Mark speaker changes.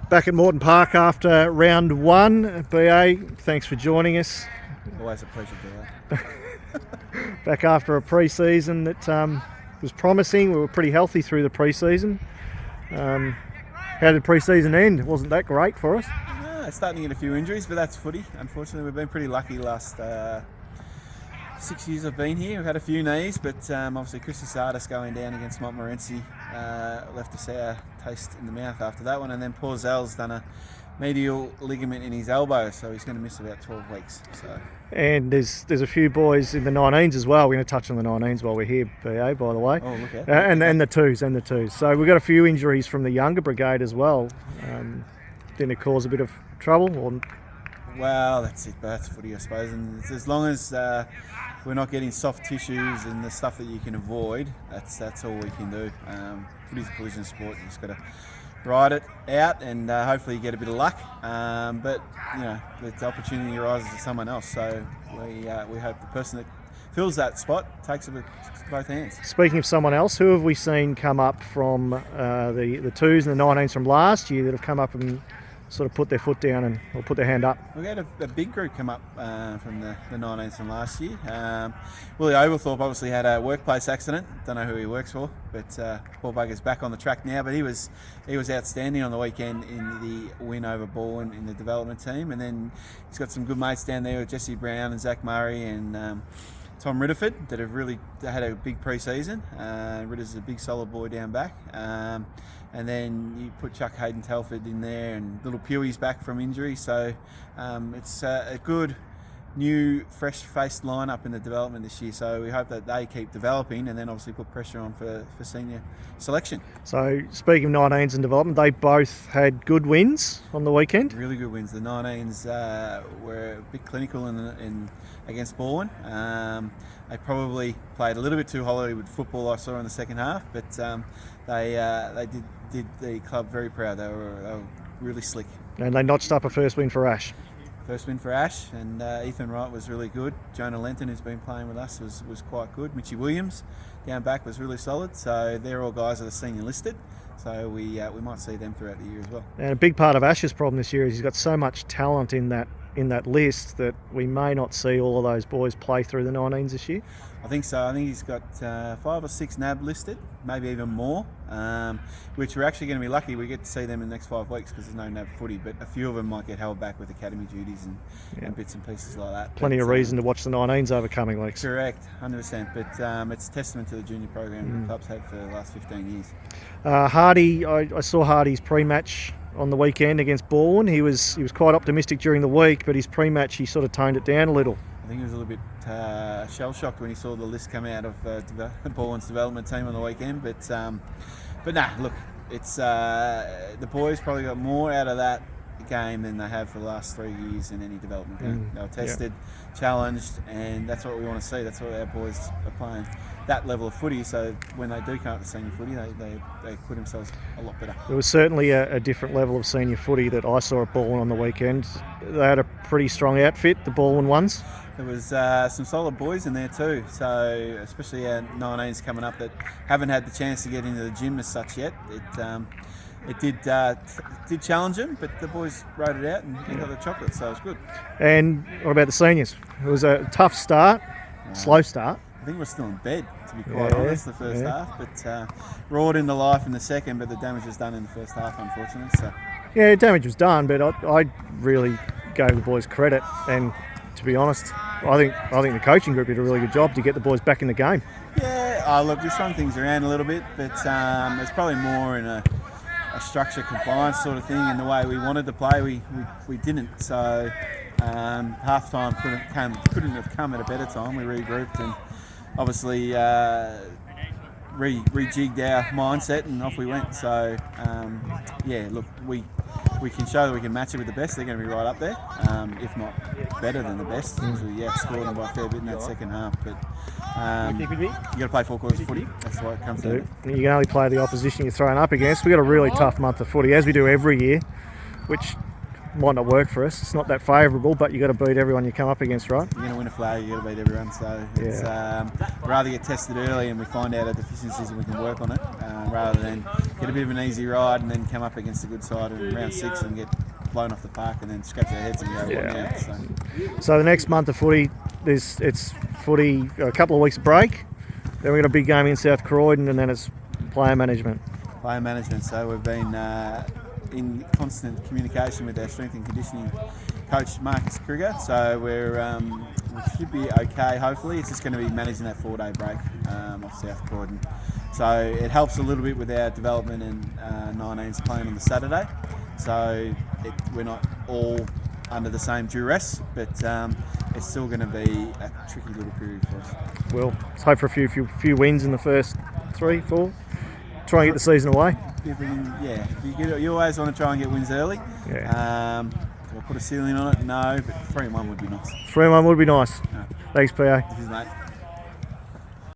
Speaker 1: Back at Moreton Park after round one. BA, thanks for joining us.
Speaker 2: Always a pleasure, Bill.
Speaker 1: Back after a pre-season that was promising. We were pretty healthy through the pre-season. How did pre-season end? Wasn't that great for us?
Speaker 2: No, starting to get a few injuries, but that's footy. Unfortunately, we've been pretty lucky last 6 years I've been here. We've had a few knees, but obviously Chrissy Sardis going down against Montmorency left a sour taste in the mouth after that one. And then Paul Zell's done a medial ligament in his elbow, so he's going to miss about 12 weeks. So.
Speaker 1: And there's a few boys in the 19s as well. We're going to touch on the 19s while we're here, BA, by the way.
Speaker 2: Oh, look at
Speaker 1: and the twos. So we've got a few injuries from the younger brigade as well. Didn't it cause a bit of trouble? Or...
Speaker 2: Well, that's it. That's footy, I suppose. And as long as we're not getting soft tissues and the stuff that you can avoid, that's all we can do. Footy's a collision sport. You just got to ride it out and hopefully you get a bit of luck. But you know, the opportunity arises to someone else. So we hope the person that fills that spot takes it with both hands.
Speaker 1: Speaking of someone else, who have we seen come up from the twos and the 19s from last year that have come up and sort of put their foot down or put their hand up?
Speaker 2: We had a big group come up from the 19s from last year. Willie Oglethorpe obviously had a workplace accident. Don't know who he works for, but Paul Bugger's back on the track now. But he was outstanding on the weekend in the win over Baldwin in the development team. And then he's got some good mates down there with Jesse Brown and Zach Murray and Tom Ritterford that have really had a big pre-season. Ritter's a big solid boy down back. And then you put Chuck Hayden Telford in there and little Pewey's back from injury. So it's a good, new, fresh-faced lineup in the development this year. So we hope that they keep developing and then obviously put pressure on for senior selection.
Speaker 1: So speaking of 19s and development, they both had good wins on the weekend.
Speaker 2: Really good wins. The 19s were a bit clinical in against Baldwin. They probably played a little bit too Hollywood football, I saw in the second half, but they did the club very proud. They were really slick.
Speaker 1: And they notched up a first win for Ash.
Speaker 2: First win for Ash, and Ethan Wright was really good. Jonah Lenton, who's been playing with us, was quite good. Mitchie Williams down back was really solid. So they're all guys that are senior listed. So we might see them throughout the year as well.
Speaker 1: And a big part of Ash's problem this year is he's got so much talent in that list that we may not see all of those boys play through the 19s this year.
Speaker 2: I think so. I think he's got 5 or 6 NAB listed, maybe even more, which we're actually going to be lucky we get to see them in the next 5 weeks because there's no NAB footy, but a few of them might get held back with academy duties and bits and pieces like that.
Speaker 1: Plenty of reason to watch the 19s over coming weeks.
Speaker 2: Correct, 100%, but it's a testament to the junior program the club's had for the last 15 years.
Speaker 1: Hardy, I saw Hardy's pre-match on the weekend against Baldwin. He was quite optimistic during the week, but his pre-match he sort of toned it down a little.
Speaker 2: I think he was a little bit shell-shocked when he saw the list come out of Baldwin's development team on the weekend. But nah, look, it's the boys probably got more out of that game than they have for the last 3 years in any development game. They were tested, challenged, and that's what we want to see. That's what our boys are playing, that level of footy. So when they do come up to senior footy, they put themselves a lot better.
Speaker 1: There was certainly a different level of senior footy that I saw at Baldwin on the weekend. They had a pretty strong outfit, the Baldwin ones.
Speaker 2: There was some solid boys in there too, so especially our 19s coming up that haven't had the chance to get into the gym as such yet. It did challenge them, but the boys rode it out and got the chocolate, so it was good.
Speaker 1: And what about the seniors? It was a tough start, slow start.
Speaker 2: I think we're still in bed, to be quite honest, the first half, but roared into life in the second, but the damage was done in the first half, unfortunately. So.
Speaker 1: Yeah, damage was done, but I really gave the boys credit, and to be honest, I think the coaching group did a really good job to get the boys back in the game.
Speaker 2: Yeah, look, we swung things around a little bit, but it's probably more in a structure compliance sort of thing, and the way we wanted to play, we didn't. So half time couldn't have come at a better time. We regrouped and obviously rejigged our mindset, and off we went. So look, we can show that we can match it with the best. They're going to be right up there, if not better than the best. So we outscored them by a fair bit in that second half. But you got to play 4 quarters of footy. That's why it comes down.
Speaker 1: You can only play the opposition you're thrown up against. We've got a really tough month of footy, as we do every year, which might not work for us. It's not that favourable, but you got to beat everyone you come up against, right?
Speaker 2: You're going to win a flag, you've got to beat everyone. So it's rather get tested early and we find out our deficiencies and we can work on it, rather than get a bit of an easy ride and then come up against a good side in round 6 and get blown off the park and then scratch our heads and go, what now?
Speaker 1: So the next month of footy, it's footy, a couple of weeks break. Then we've got a big game in South Croydon, and then it's player management.
Speaker 2: Player management. So we've been in constant communication with our strength and conditioning coach Marcus Kruger. So we should be okay. Hopefully, it's just going to be managing that 4-day break off South Croydon. So it helps a little bit with our development and 19s playing on the Saturday. So we're not all under the same duress, but it's still going to be a tricky little period for us.
Speaker 1: Well, let's hope for a few wins in the first 3, 4. Try and get the season away.
Speaker 2: You always want to try and get wins early.
Speaker 1: Yeah.
Speaker 2: Do I put a ceiling on it? No, but 3-1 would be nice.
Speaker 1: 3-1 would be nice.
Speaker 2: No.
Speaker 1: Thanks, PA.
Speaker 2: Cheers, mate.